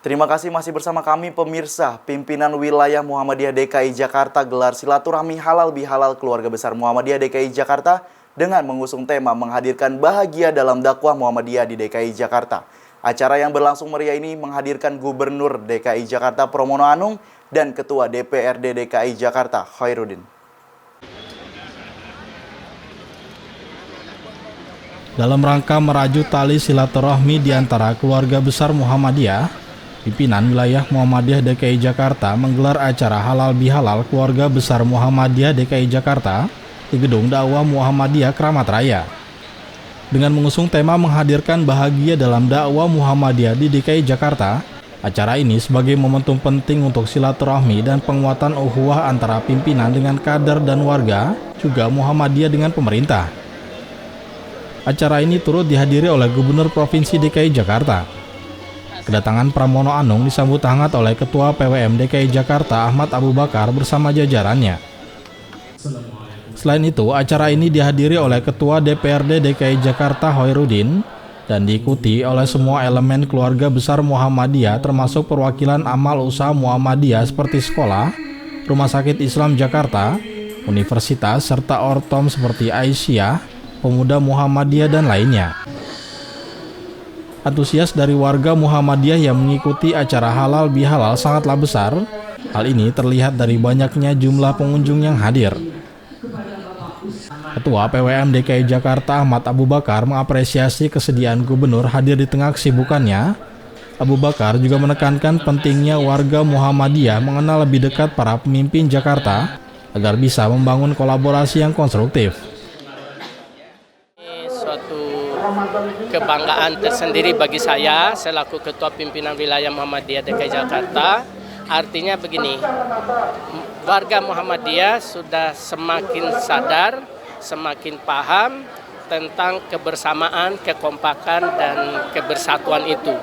Terima kasih masih bersama kami pemirsa. Pimpinan wilayah Muhammadiyah DKI Jakarta gelar silaturahmi halal bihalal keluarga besar Muhammadiyah DKI Jakarta dengan mengusung tema menghadirkan bahagia dalam dakwah Muhammadiyah di DKI Jakarta. Acara yang berlangsung meriah ini menghadirkan Gubernur DKI Jakarta Pramono Anung dan Ketua DPRD DKI Jakarta Khairuddin. Dalam rangka merajut tali silaturahmi di antara keluarga besar Muhammadiyah, pimpinan wilayah Muhammadiyah DKI Jakarta menggelar acara halal bihalal keluarga besar Muhammadiyah DKI Jakarta di Gedung Dakwah Muhammadiyah Kramat Raya. Dengan mengusung tema menghadirkan bahagia dalam dakwah Muhammadiyah di DKI Jakarta, acara ini sebagai momentum penting untuk silaturahmi dan penguatan ukhuwah antara pimpinan dengan kader dan warga, juga Muhammadiyah dengan pemerintah. Acara ini turut dihadiri oleh Gubernur Provinsi DKI Jakarta. Kedatangan Pramono Anung disambut hangat oleh Ketua PWM DKI Jakarta Ahmad Abu Bakar bersama jajarannya. Selain itu, acara ini dihadiri oleh Ketua DPRD DKI Jakarta Khairuddin dan diikuti oleh semua elemen keluarga besar Muhammadiyah termasuk perwakilan amal usaha Muhammadiyah seperti sekolah, Rumah Sakit Islam Jakarta, universitas, serta ortom seperti Aisyah, Pemuda Muhammadiyah dan lainnya. Antusias dari warga Muhammadiyah yang mengikuti acara halal bihalal sangatlah besar. Hal ini terlihat dari banyaknya jumlah pengunjung yang hadir. Ketua PWM DKI Jakarta Ahmad Abu Bakar mengapresiasi kesediaan gubernur hadir di tengah kesibukannya. Abu Bakar juga menekankan pentingnya warga Muhammadiyah mengenal lebih dekat para pemimpin Jakarta agar bisa membangun kolaborasi yang konstruktif. Kebanggaan tersendiri bagi saya selaku Ketua Pimpinan Wilayah Muhammadiyah DKI Jakarta. Artinya begini, warga Muhammadiyah sudah semakin sadar, semakin paham tentang kebersamaan, kekompakan, dan kebersatuan itu.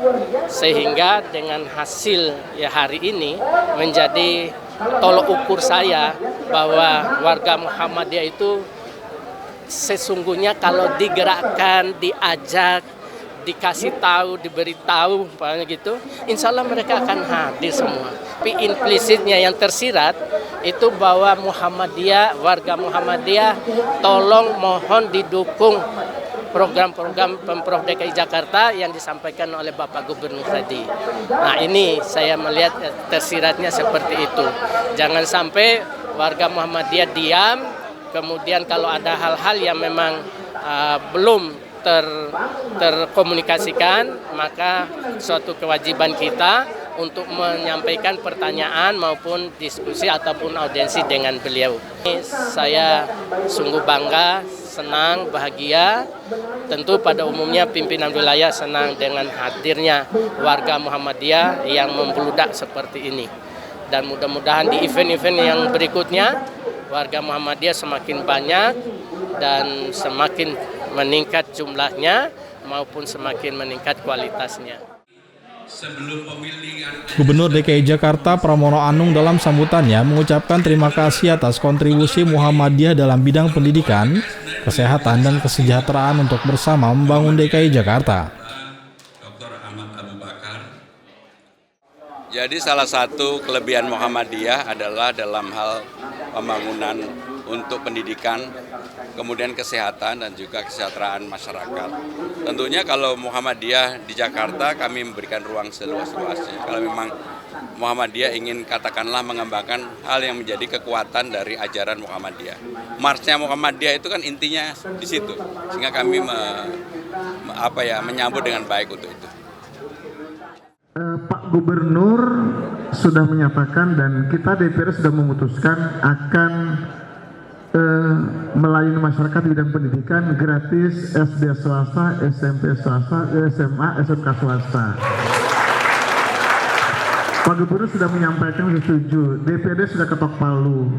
Sehingga dengan hasil hari ini menjadi tolok ukur saya bahwa warga Muhammadiyah itu sesungguhnya kalau digerakkan, diajak, dikasih tahu, diberitahu, gitu, insya Allah mereka akan hadir semua. Tapi implisitnya yang tersirat itu bahwa Muhammadiyah, warga Muhammadiyah, tolong mohon didukung program-program Pemprov DKI Jakarta yang disampaikan oleh Bapak Gubernur tadi. Nah, ini saya melihat tersiratnya seperti itu. Jangan sampai warga Muhammadiyah diam. Kemudian kalau ada hal-hal yang memang belum terkomunikasikan, maka suatu kewajiban kita untuk menyampaikan pertanyaan maupun diskusi ataupun audiensi dengan beliau. Saya sungguh bangga, senang, bahagia. Tentu pada umumnya pimpinan wilayah senang dengan hadirnya warga Muhammadiyah yang membludak seperti ini. Dan mudah-mudahan di event-event yang berikutnya, warga Muhammadiyah semakin banyak dan semakin meningkat jumlahnya maupun semakin meningkat kualitasnya. Gubernur DKI Jakarta Pramono Anung dalam sambutannya mengucapkan terima kasih atas kontribusi Muhammadiyah dalam bidang pendidikan, kesehatan, dan kesejahteraan untuk bersama membangun DKI Jakarta. Jadi salah satu kelebihan Muhammadiyah adalah dalam hal pembangunan untuk pendidikan, kemudian kesehatan dan juga kesejahteraan masyarakat. Tentunya kalau Muhammadiyah di Jakarta kami memberikan ruang seluas-luasnya. Kalau memang Muhammadiyah ingin katakanlah mengembangkan hal yang menjadi kekuatan dari ajaran Muhammadiyah. Marsnya Muhammadiyah itu kan intinya di situ. Sehingga kami menyambut dengan baik untuk itu. Pak Gubernur sudah menyatakan dan kita DPR sudah memutuskan akan melayani masyarakat di bidang pendidikan gratis SD swasta, SMP swasta, SMA, SMK swasta. Pak Gubernur sudah menyampaikan setuju, DPRD sudah ketok palu.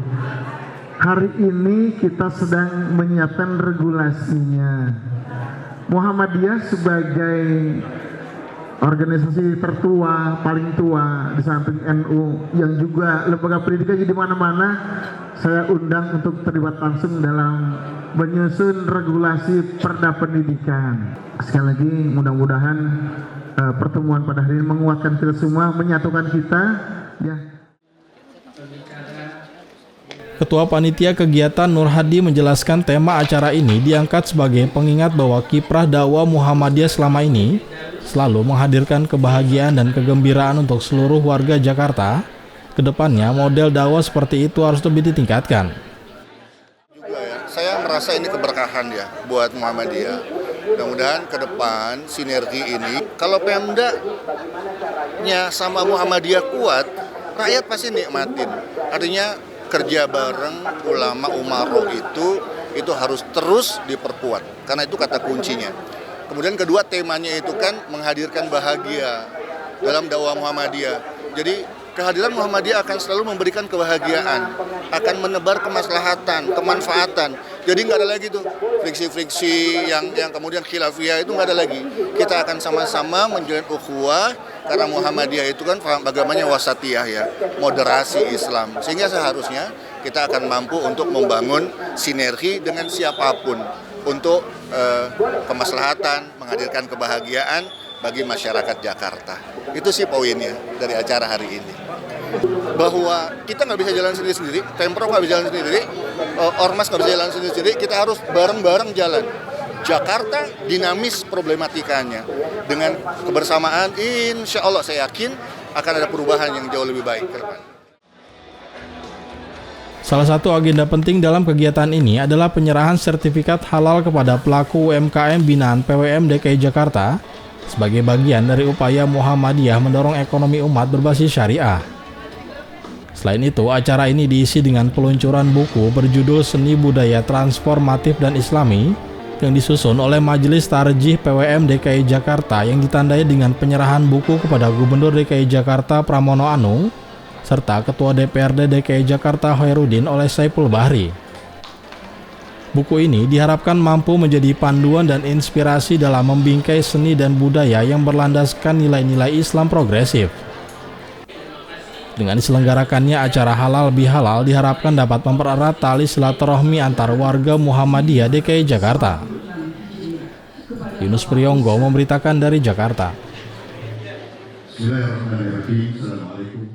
Hari ini kita sedang menyiapkan regulasinya. Muhammadiyah sebagai organisasi tertua, paling tua di samping NU yang juga lembaga pendidikan di mana-mana, saya undang untuk terlibat langsung dalam menyusun regulasi perda pendidikan. Sekali lagi mudah-mudahan pertemuan pada hari ini menguatkan kita semua, menyatukan kita, ya. Ketua Panitia Kegiatan Nur Hadi menjelaskan tema acara ini diangkat sebagai pengingat bahwa kiprah dakwah Muhammadiyah selama ini selalu menghadirkan kebahagiaan dan kegembiraan untuk seluruh warga Jakarta. Kedepannya model dakwah seperti itu harus lebih ditingkatkan. Juga ya, saya merasa ini keberkahan ya buat Muhammadiyah. Mudah-mudahan ke depan sinergi ini, kalau Pemda-nya sama Muhammadiyah kuat, rakyat pasti nikmatin. Artinya kerja bareng ulama umaro itu harus terus diperkuat, karena itu kata kuncinya. Kemudian kedua, temanya itu kan menghadirkan bahagia dalam dakwah Muhammadiyah. Jadi kehadiran Muhammadiyah akan selalu memberikan kebahagiaan, akan menebar kemaslahatan, kemanfaatan. Jadi nggak ada lagi tuh friksi-friksi yang kemudian khilafiyah, itu nggak ada lagi. Kita akan sama-sama menjalin ukhuwah, karena Muhammadiyah itu kan agamanya wasatiyah ya, moderasi Islam. Sehingga seharusnya kita akan mampu untuk membangun sinergi dengan siapapun untuk kemaslahatan, menghadirkan kebahagiaan bagi masyarakat Jakarta. Itu sih poinnya dari acara hari ini. Bahwa kita nggak bisa jalan sendiri-sendiri, Pemprov nggak bisa jalan sendiri, Ormas nggak bisa jalan sendiri-sendiri, kita harus bareng-bareng jalan. Jakarta dinamis problematikanya. Dengan kebersamaan, insya Allah saya yakin akan ada perubahan yang jauh lebih baik ke depan. Salah satu agenda penting dalam kegiatan ini adalah penyerahan sertifikat halal kepada pelaku UMKM binaan PWM DKI Jakarta sebagai bagian dari upaya Muhammadiyah mendorong ekonomi umat berbasis syariah. Selain itu, acara ini diisi dengan peluncuran buku berjudul Seni Budaya Transformatif dan Islami yang disusun oleh Majelis Tarjih PWM DKI Jakarta yang ditandai dengan penyerahan buku kepada Gubernur DKI Jakarta Pramono Anung serta Ketua DPRD DKI Jakarta Hoirudin oleh Saiful Bahri. Buku ini diharapkan mampu menjadi panduan dan inspirasi dalam membingkai seni dan budaya yang berlandaskan nilai-nilai Islam progresif. Dengan diselenggarakannya acara halal bihalal diharapkan dapat mempererat tali silaturahmi antar warga Muhammadiyah DKI Jakarta. Yunus Priyonggo memberitakan dari Jakarta. Bismillahirrahmanirrahim. Assalamualaikum